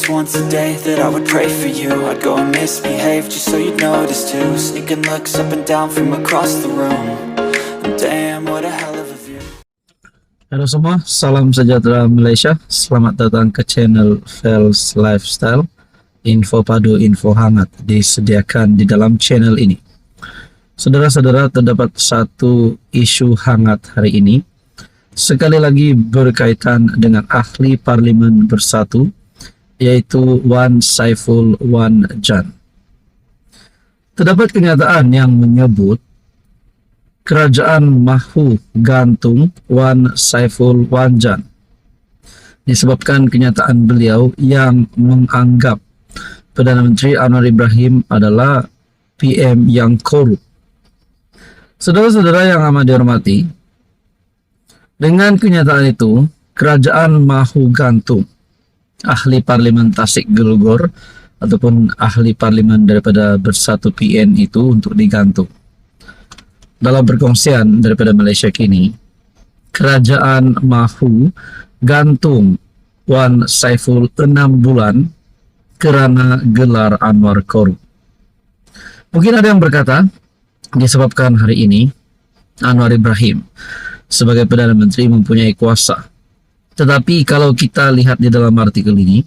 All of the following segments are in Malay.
just once a day that I would pray for you. I'd go and misbehave just so you'd notice too. Sneaking looks up and down from across the room. And damn, what a hell of a view. Halo semua, salam sejahtera Malaysia. Selamat datang ke channel Fels Lifestyle. Info padu, info hangat disediakan di dalam channel ini. Saudara-saudara, terdapat satu isu hangat hari ini. Sekali lagi berkaitan dengan ahli parlimen bersatu, yaitu Wan Saiful Wan Jan. Terdapat kenyataan yang menyebut kerajaan mahu gantung Wan Saiful Wan Jan disebabkan kenyataan beliau yang menganggap Perdana Menteri Anwar Ibrahim adalah PM yang korup. Saudara-saudara yang amat dihormati, dengan kenyataan itu, kerajaan mahu gantung ahli parlimen Tasik Gelugor ataupun ahli parlimen daripada Bersatu PN itu untuk digantung. Dalam perkongsian daripada Malaysia Kini, kerajaan mahu gantung Wan Saiful 6 bulan kerana gelar Anwar korup. Mungkin ada yang berkata, disebabkan hari ini Anwar Ibrahim sebagai Perdana Menteri mempunyai kuasa. Tetapi kalau kita lihat di dalam artikel ini,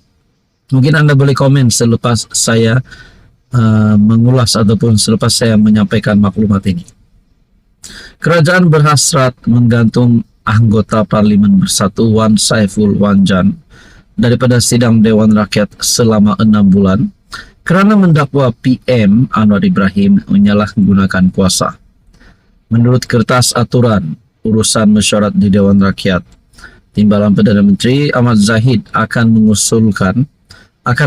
mungkin Anda boleh komen selepas saya mengulas ataupun selepas saya menyampaikan maklumat ini. Kerajaan berhasrat menggantung anggota Parlimen Bersatu Wan Saiful Wan Jan daripada sidang Dewan Rakyat selama 6 bulan kerana mendakwa PM Anwar Ibrahim menyalahgunakan kuasa. Menurut kertas aturan urusan mesyuarat di Dewan Rakyat, Timbalan Perdana Menteri Ahmad Zahid akan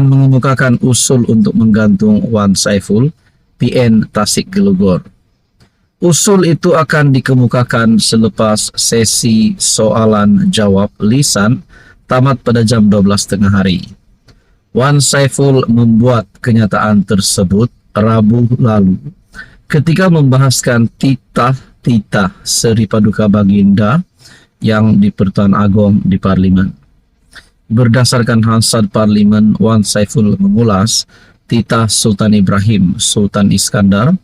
mengemukakan usul untuk menggantung Wan Saiful PN Tasik Gelugor. Usul itu akan dikemukakan selepas sesi soalan jawab lisan tamat pada jam 12 tengah hari. Wan Saiful membuat kenyataan tersebut Rabu lalu ketika membahaskan titah Seri Paduka Baginda yang di Pertuan Agong di Parlimen. Berdasarkan Hansard Parlimen, Wan Saiful mengulas titah Sultan Ibrahim Sultan Iskandar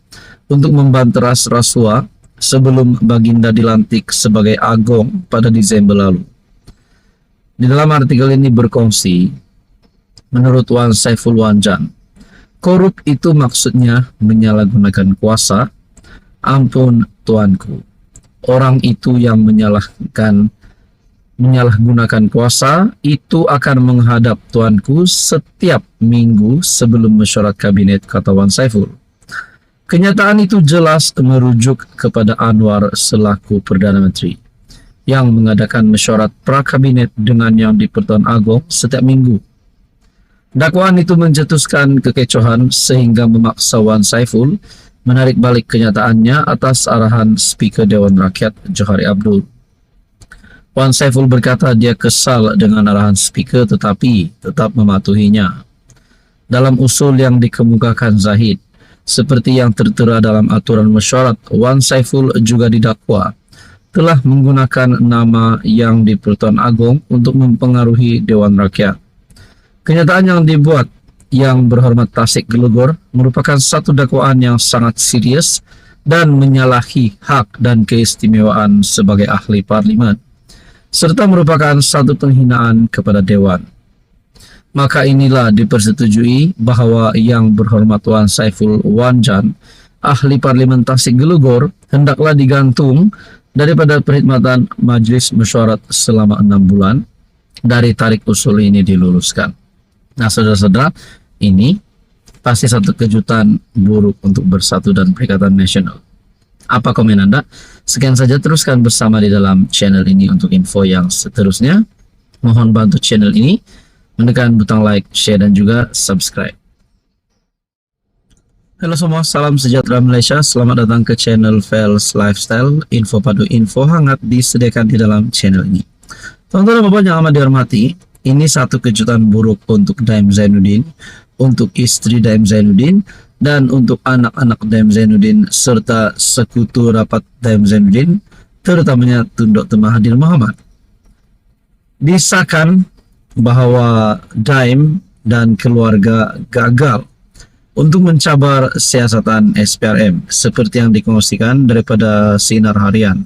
untuk membanteras rasuah sebelum Baginda dilantik sebagai Agong pada Disember lalu. Di dalam artikel ini berkongsi, menurut Wan Saiful Wan Jan, korup itu maksudnya menyalahgunakan kuasa. Ampun tuanku, orang itu yang menyalahgunakan kuasa itu akan menghadap tuanku setiap minggu sebelum mesyuarat kabinet, kata Wan Saiful. Kenyataan itu jelas merujuk kepada Anwar selaku Perdana Menteri yang mengadakan mesyuarat pra-kabinet dengan yang di Pertuan Agong setiap minggu. Dakwaan itu mencetuskan kekecohan sehingga memaksa Wan Saiful menarik balik kenyataannya atas arahan Speaker Dewan Rakyat Johari Abdul. Wan Saiful berkata dia kesal dengan arahan Speaker tetapi tetap mematuhinya. Dalam usul yang dikemukakan Zahid, seperti yang tertera dalam aturan mesyuarat, Wan Saiful juga didakwa telah menggunakan nama yang di Pertuan Agong untuk mempengaruhi Dewan Rakyat. Kenyataan yang dibuat yang berhormat Tasik Gelugor merupakan satu dakwaan yang sangat serius dan menyalahi hak dan keistimewaan sebagai ahli parlimen, serta merupakan satu penghinaan kepada Dewan. Maka inilah dipersetujui bahawa yang berhormat Wan Saiful Wan Jan, ahli parlimen Tasik Gelugor, hendaklah digantung daripada perkhidmatan Majlis Mesyuarat selama 6 bulan dari tarik usul ini diluluskan. Nah, saudara-saudara, ini pasti satu kejutan buruk untuk Bersatu dan Perikatan Nasional. Apa komen Anda? Sekian saja, teruskan bersama di dalam channel ini untuk info yang seterusnya. Mohon bantu channel ini menekan butang like, share dan juga subscribe. Halo semua, salam sejahtera Malaysia. Selamat datang ke channel Fels Lifestyle. Info padu, info hangat disediakan di dalam channel ini. Teman-teman Bapak yang amat dihormati, ini satu kejutan buruk untuk Daim Zainuddin, untuk istri Daim Zainuddin, dan untuk anak-anak Daim Zainuddin serta sekutu rapat Daim Zainuddin, terutamanya Tun Dr. Mahathir Mohamad. Disahkan bahawa Daim dan keluarga gagal untuk mencabar siasatan SPRM seperti yang dikongsikan daripada Sinar Harian.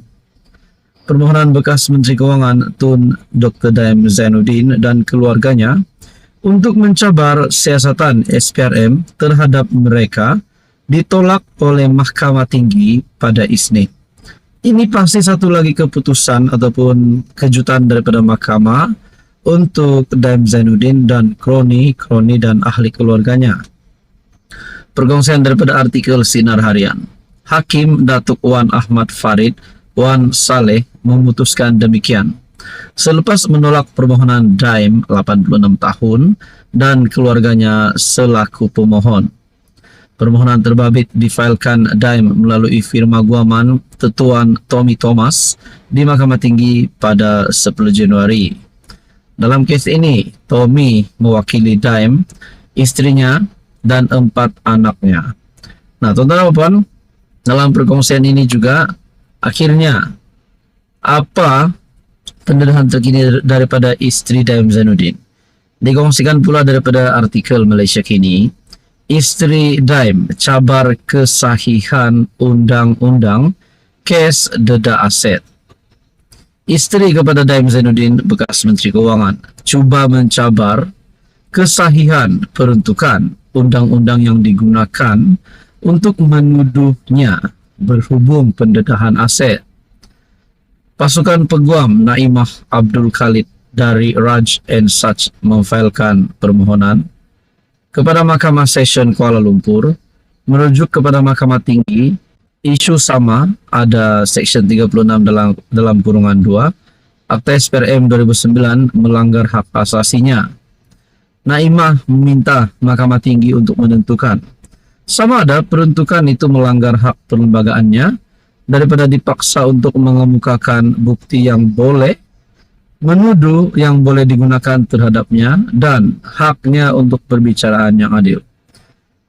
Permohonan bekas Menteri Keuangan Tun Dr. Daim Zainuddin dan keluarganya untuk mencabar siasatan SPRM terhadap mereka ditolak oleh Mahkamah Tinggi pada Isnin. Ini pasti satu lagi keputusan ataupun kejutan daripada mahkamah untuk Daim Zainuddin dan kroni dan ahli keluarganya. Perkongsian daripada artikel Sinar Harian. Hakim Datuk Wan Ahmad Farid Wan Saleh memutuskan demikian selepas menolak permohonan Daim 86 tahun dan keluarganya selaku pemohon. Permohonan terbabit difailkan Daim melalui firma guaman Tetuan Tommy Thomas di Mahkamah Tinggi pada 10 Januari. Dalam kes ini, Tommy mewakili Daim, istrinya dan 4 anaknya. Nah, tuan-tuan dan puan, dalam perkongsian ini juga akhirnya apa pendedahan terkini daripada istri Daim Zainuddin. Dikongsikan pula daripada artikel Malaysia Kini, istri Daim cabar kesahihan undang-undang kes dedah aset. Isteri kepada Daim Zainuddin, bekas Menteri Keuangan, cuba mencabar kesahihan peruntukan undang-undang yang digunakan untuk menuduhnya berhubung pendedahan aset. Pasukan Peguam Naimah Abdul Khalid dari Raj and Such memfailkan permohonan kepada Mahkamah Session Kuala Lumpur merujuk kepada Mahkamah Tinggi. Isu sama ada Seksyen 36 dalam kurungan 2 Akta SPRM 2009 melanggar hak asasinya. Naimah meminta Mahkamah Tinggi untuk menentukan sama ada peruntukan itu melanggar hak perlembagaannya daripada dipaksa untuk mengemukakan bukti yang boleh, menuduh yang boleh digunakan terhadapnya, dan haknya untuk perbicaraan yang adil.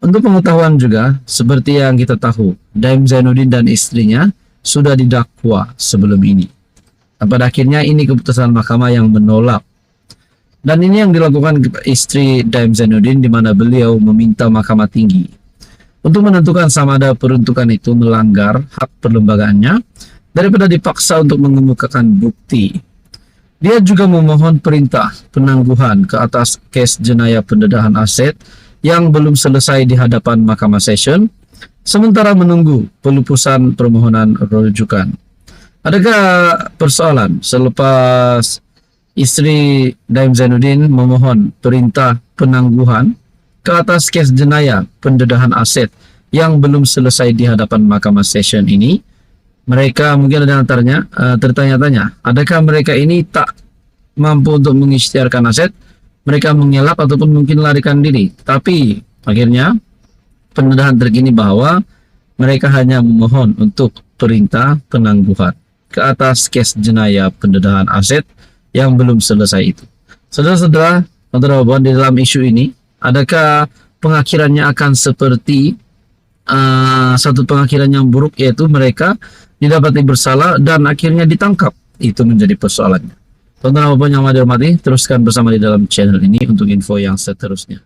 Untuk pengetahuan juga, seperti yang kita tahu, Daim Zainuddin dan istrinya sudah didakwa sebelum ini. Dan pada akhirnya ini keputusan mahkamah yang menolak. Dan ini yang dilakukan istri Daim Zainuddin, di mana beliau meminta Mahkamah Tinggi untuk menentukan sama ada peruntukan itu melanggar hak perlembagaannya daripada dipaksa untuk mengemukakan bukti. Dia juga memohon perintah penangguhan ke atas kes jenayah pendedahan aset yang belum selesai di hadapan Mahkamah Session, sementara menunggu pelupusan permohonan rujukan. Adakah persoalan selepas istri Daim Zainuddin memohon perintah penangguhan ke atas kes jenayah pendedahan aset yang belum selesai di hadapan Mahkamah Session ini? Mereka mungkin ada antaranya tertanya-tanya, adakah mereka ini tak mampu untuk mengisytiharkan aset? Mereka mengelak ataupun mungkin larikan diri. Tapi akhirnya pendedahan terkini bahwa mereka hanya memohon untuk perintah penangguhan ke atas kes jenayah pendedahan aset yang belum selesai itu. Saudara-saudara, di dalam isu ini, adakah pengakhirannya akan seperti satu pengakhiran yang buruk, yaitu mereka didapati bersalah dan akhirnya ditangkap? Itu menjadi persoalannya. Tonton apapun yang mau dihormati, teruskan bersama di dalam channel ini untuk info yang seterusnya.